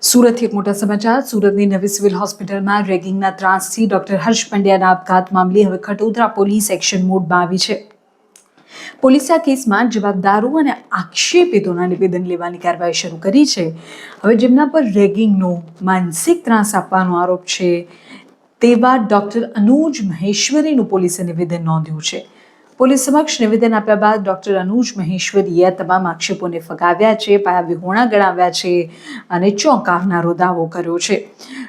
સુરતથી એક મોટા સમાચાર. સુરતની નવી સિવિલ હોસ્પિટલમાં રેગિંગના ત્રાસથી ડોક્ટર હર્ષ પંડ્યાના આપઘાત મામલે હવે ખટોદરા પોલીસ એક્શન મોડમાં આવી છે. પોલીસે આ કેસમાં જવાબદારો અને આક્ષેપિતોના નિવેદન લેવાની કાર્યવાહી શરૂ કરી છે. હવે જેમના પર રેગિંગનો માનસિક ત્રાસ આપવાનો આરોપ છે તેવા ડોક્ટર અનુજ મહેશ્વરીનું પોલીસે નિવેદન નોંધ્યું છે. પોલીસ સમક્ષ નિવેદન આપ્યા બાદ ડોક્ટર અનુજ મહેશ્વરીએ તમામ આક્ષેપોને ફગાવ્યા છે, પાયાવિહોણા ગણાવ્યા છે અને ચોંકાવનારો દાવો કર્યો છે.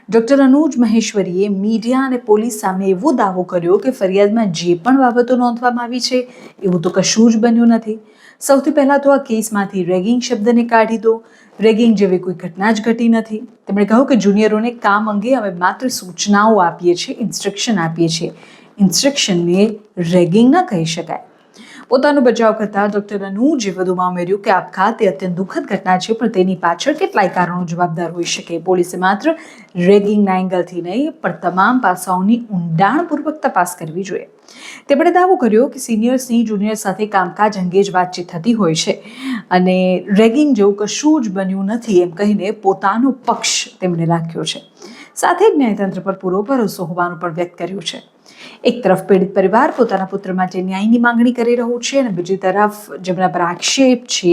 ડોક્ટર અનુજ મહેશ્વરીએ મીડિયા અને પોલીસ સામે એવો દાવો કર્યો કે ફરિયાદમાં જે પણ બાબતો નોંધવામાં આવી છે એવું તો કશું જ બન્યું નથી. સૌથી પહેલાં તો આ કેસમાંથી રેગિંગ શબ્દને કાઢી દો. રેગિંગ જેવી કોઈ ઘટના જ ઘટી નથી. તેમણે કહ્યું કે જુનિયરોને કામ અંગે અમે માત્ર સૂચનાઓ આપીએ છીએ, ઇન્સ્ટ્રક્શન આપીએ છીએ. ઇન્સ્ટ્રક્શનને રેગિંગ ન કહી શકાય. પોતાનો બચાવ કરતા ડોક્ટર અનુજે વધુમાં ઉમેર્યું કે આપઘાત એ અત્યંત દુઃખદ ઘટના છે, પણ તેની પાછળ કેટલાય કારણો જવાબદાર હોઈ શકે. પોલીસે માત્ર રેગિંગના એંગલથી નહીં પણ તમામ પાસાઓની ઊંડાણપૂર્વક તપાસ કરવી જોઈએ. તેમણે દાવો કર્યો કે સિનિયર્સની જુનિયર સાથે કામકાજ અંગે જ વાતચીત થતી હોય છે અને રેગિંગ જેવું કશું જ બન્યું નથી એમ કહીને પોતાનો પક્ષ તેમણે રાખ્યો છે. સાથે જ ન્યાયતંત્ર પર પૂરો ભરોસો હોવાનું પણ વ્યક્ત કર્યું છે. એક તરફ પીડિત પરિવાર પોતાના પુત્ર માટે ન્યાયની માંગણી કરી રહ્યું છે અને બીજી તરફ જેમના પર આક્ષેપ છે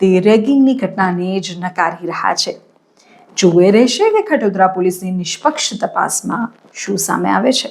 તે રેગિંગની ઘટનાને જ નકારી રહ્યા છે. જોવે રહેશે કે ખટોદરા પોલીસની નિષ્પક્ષ તપાસમાં શું સામે આવે છે.